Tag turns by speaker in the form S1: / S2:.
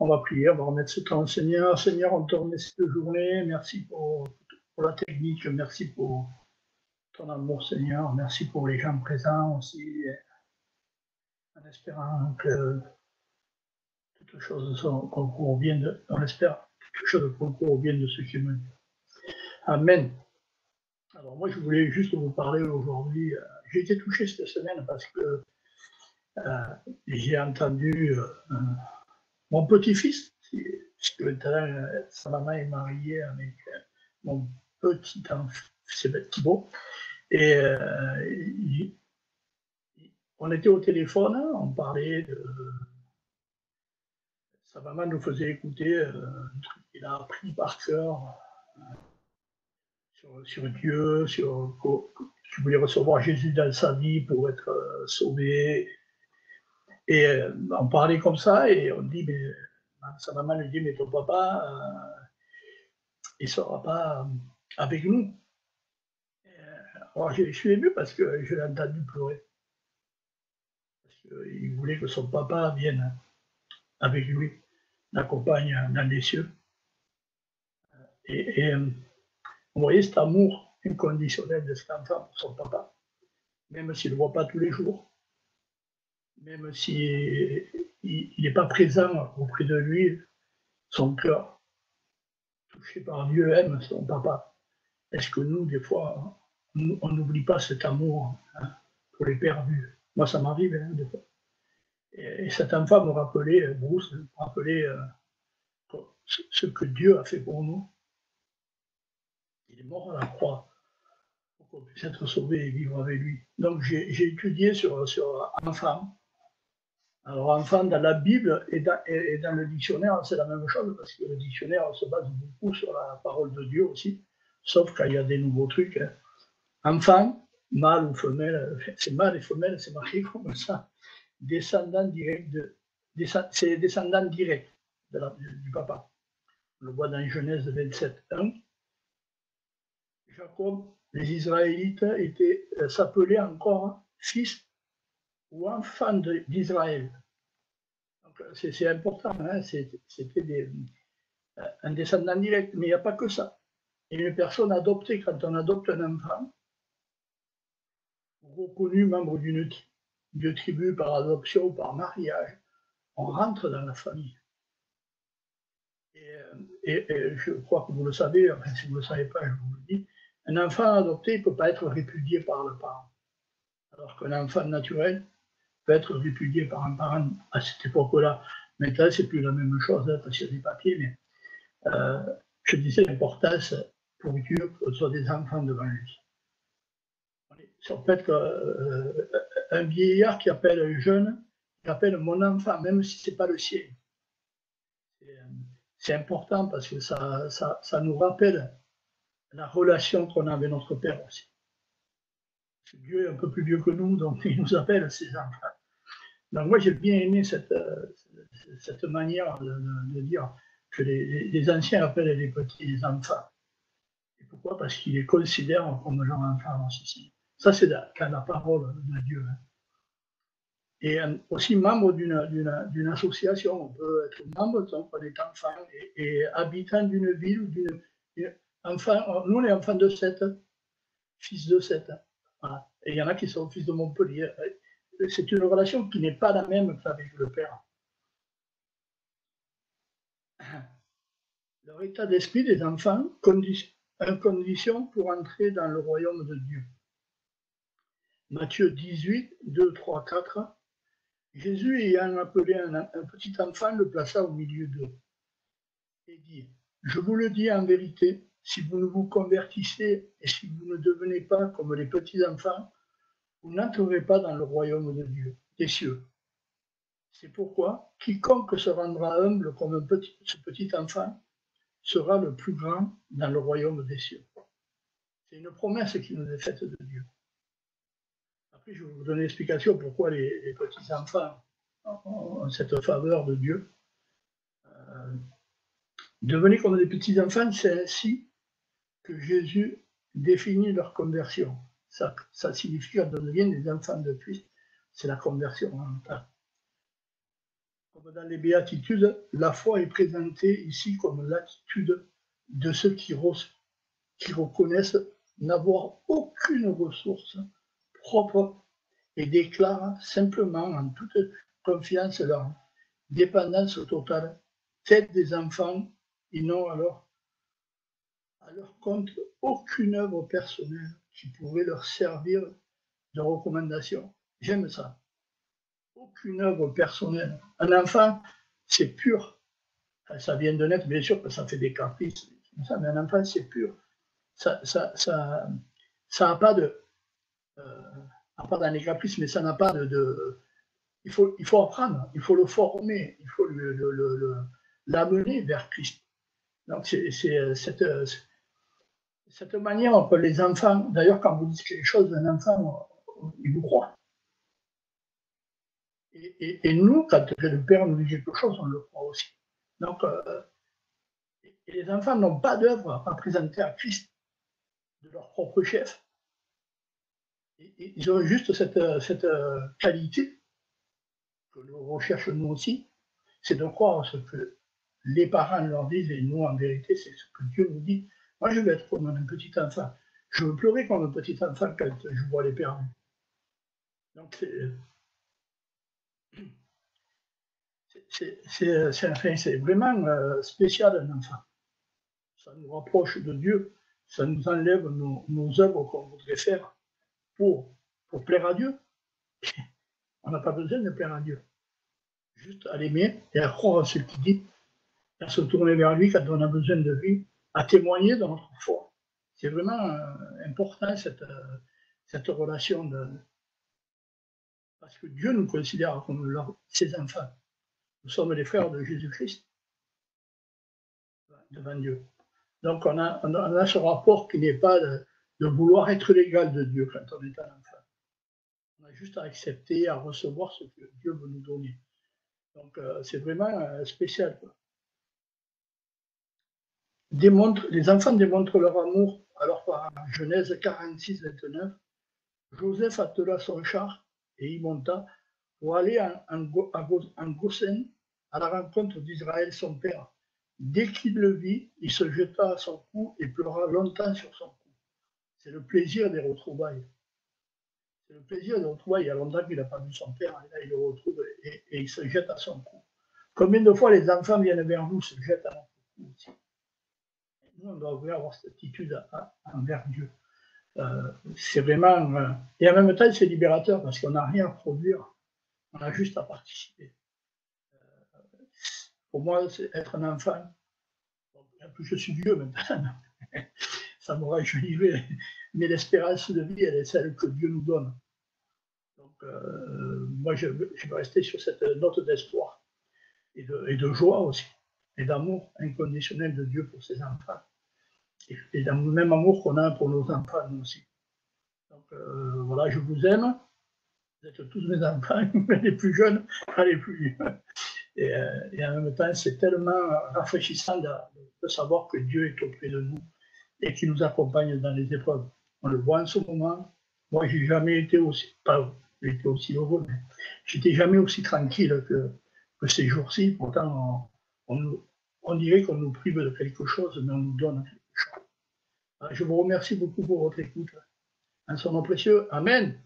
S1: On va prier, on va remettre ce temps au Seigneur. Seigneur, on te remercie cette journée. Merci pour la technique, merci pour ton amour, Seigneur. Merci pour les gens présents aussi, en espérant que toutes choses concourent au bien de, on espère que toutes choses concourent au bien de ceux qui aiment Dieu. Amen. Alors moi, je voulais juste vous parler aujourd'hui. J'ai été touché cette semaine parce que j'ai entendu mon petit-fils, puisque maintenant sa maman est mariée avec mon petit enfant, c'est Thibaut, et on était au téléphone, on parlait de... Sa maman nous faisait écouter un truc qu'il a appris par cœur sur Dieu, sur qu'il voulait recevoir Jésus dans sa vie pour être sauvé. Et on parlait comme ça, et on dit, mais sa maman lui dit, mais ton papa, il ne sera pas avec nous. Alors je suis ému parce que je l'ai entendu pleurer. Parce qu'il voulait que son papa vienne avec lui, l'accompagne dans les cieux. Et vous voyez cet amour inconditionnel de cet enfant pour son papa, même s'il ne le voit pas tous les jours, même s'il n'est pas présent auprès de lui, son cœur, touché par Dieu, aime son papa. Est-ce que nous, des fois, on n'oublie pas cet amour pour les perdus? Moi, ça m'arrive, des fois. Et cet enfant me rappelait, Bruce, me rappelait ce que Dieu a fait pour nous. Il est mort à la croix pour qu'on puisse être sauvé et vivre avec lui. Donc j'ai étudié sur enfant. Alors enfant dans la Bible et dans le dictionnaire, c'est la même chose, parce que le dictionnaire se base beaucoup sur la parole de Dieu aussi, sauf quand il y a des nouveaux trucs. Enfant, mâle ou femelle, c'est mâle et femelle, c'est marqué comme ça. Descendant direct c'est descendant direct du papa. On le voit dans Genèse 27:1. Jacob, les Israélites s'appelaient encore fils ou enfants d'Israël. C'est important, hein, c'était un descendant direct, mais il n'y a pas que ça. Il y a une personne adoptée, quand on adopte un enfant, reconnu membre d'une tribu par adoption ou par mariage, on rentre dans la famille. Et je crois que vous le savez, enfin si vous ne le savez pas, je vous le dis, un enfant adopté ne peut pas être répudié par le parent. Alors qu'un enfant naturel peut être répudié par un parent à cette époque-là. Maintenant, c'est plus la même chose, hein, parce qu'il y a des papiers, mais je disais l'importance pour Dieu que ce soit des enfants devant lui. Ça peut être un vieillard qui appelle un jeune, qui appelle mon enfant, même si ce n'est pas le sien. C'est important parce que ça nous rappelle la relation qu'on a avec notre Père aussi. Dieu est un peu plus vieux que nous, donc il nous appelle ses enfants. Donc moi j'ai bien aimé cette manière de dire que les anciens appellent les petits les enfants. Et pourquoi? Parce qu'ils les considèrent comme leurs enfants aussi. Ça c'est quand la parole de Dieu. Et aussi membre d'une association, on peut être membre quand on est enfant et habitant d'une ville ou d'une enfant. Nous on est enfants de 7, fils de 7. Voilà. Et il y en a qui sont fils de Montpellier. C'est une relation qui n'est pas la même qu'avec le Père. Leur état d'esprit des enfants, condition pour entrer dans le royaume de Dieu. Matthieu 18, 2, 3, 4. Jésus, ayant appelé un petit enfant, le plaça au milieu d'eux et dit, je vous le dis en vérité, si vous ne vous convertissez et si vous ne devenez pas comme les petits enfants, vous n'entrerez pas dans le royaume de Dieu, des cieux. C'est pourquoi quiconque se rendra humble comme ce petit enfant sera le plus grand dans le royaume des cieux. C'est une promesse qui nous est faite de Dieu. Après, je vais vous donner l'explication pourquoi les petits enfants ont cette faveur de Dieu. Devenir comme des petits enfants, c'est ainsi que Jésus définit leur conversion. Ça signifie qu'on devient des enfants de Christ. C'est la conversion en même temps. comme dans les béatitudes, la foi est présentée ici comme l'attitude de ceux qui reconnaissent n'avoir aucune ressource propre et déclarent simplement en toute confiance leur dépendance totale, tels des enfants, ils n'ont alors à leur compte aucune œuvre personnelle qui pourrait leur servir de recommandation. J'aime ça. Aucune œuvre personnelle. Un enfant, c'est pur. Ça vient de naître, bien sûr, que ça fait des caprices, mais un enfant, c'est pur. Ça n'a pas de... à part dans les caprices, mais ça n'a pas de il faut apprendre, il faut le former, il faut l'amener vers Christ. Donc, c'est cette manière que les enfants, d'ailleurs, quand vous dites quelque chose d'un enfant, il vous croit. Et nous, quand le Père nous dit quelque chose, on le croit aussi. Donc, et les enfants n'ont pas d'œuvre à présenter à Christ de leur propre chef. Ils ont juste cette qualité que nous recherchons nous aussi, c'est de croire ce que les parents leur disent, et nous, en vérité, c'est ce que Dieu nous dit. Moi, je veux être comme un petit enfant. Je veux pleurer comme un petit enfant quand je vois les perdus. Donc, c'est vraiment spécial, un enfant. Ça nous rapproche de Dieu, ça nous enlève nos œuvres qu'on voudrait faire pour plaire à Dieu. On n'a pas besoin de plaire à Dieu. Juste à l'aimer et à croire à ce qu'il dit, à se tourner vers lui quand on a besoin de lui, à témoigner de notre foi. C'est vraiment important cette relation parce que Dieu nous considère comme ses enfants. Nous sommes les frères de Jésus-Christ devant Dieu. Donc on a ce rapport qui n'est pas de vouloir être l'égal de Dieu quand on est un enfant. On a juste à accepter, à recevoir ce que Dieu veut nous donner. Donc c'est vraiment spécial, quoi. Les enfants démontrent leur amour à leurs parents. Genèse 46, 29. Joseph attela son char et y monta pour aller en Goshen à la rencontre d'Israël, son père. Dès qu'il le vit, il se jeta à son cou et pleura longtemps sur son cou. C'est le plaisir des retrouvailles. C'est le plaisir des retrouvailles. Il y a longtemps qu'il n'a pas vu son père, et là il le retrouve et il se jette à son cou. Combien de fois les enfants viennent vers nous, se jettent à notre cou aussi. Nous, on doit avoir cette attitude envers Dieu. C'est vraiment... et en même temps, c'est libérateur parce qu'on n'a rien à produire. On a juste à participer. Pour moi, c'est être un enfant. En plus, je suis vieux maintenant. Ça m'aura jolivé. Mais l'espérance de vie, elle est celle que Dieu nous donne. Donc, moi, je veux rester sur cette note d'espoir et de joie aussi, et d'amour inconditionnel de Dieu pour ses enfants. Et le même amour qu'on a pour nos enfants, nous aussi. Donc, voilà, je vous aime. Vous êtes tous mes enfants, les plus jeunes, pas les plus vieux. Et en même temps, c'est tellement rafraîchissant de savoir que Dieu est auprès de nous et qu'il nous accompagne dans les épreuves. On le voit en ce moment. Moi, j'ai jamais été aussi, pas j'ai été aussi heureux, mais j'étais jamais aussi tranquille que ces jours-ci. Pourtant, on dirait qu'on nous prive de quelque chose, mais on nous donne quelque chose. Je vous remercie beaucoup pour votre écoute. En son nom précieux. Amen.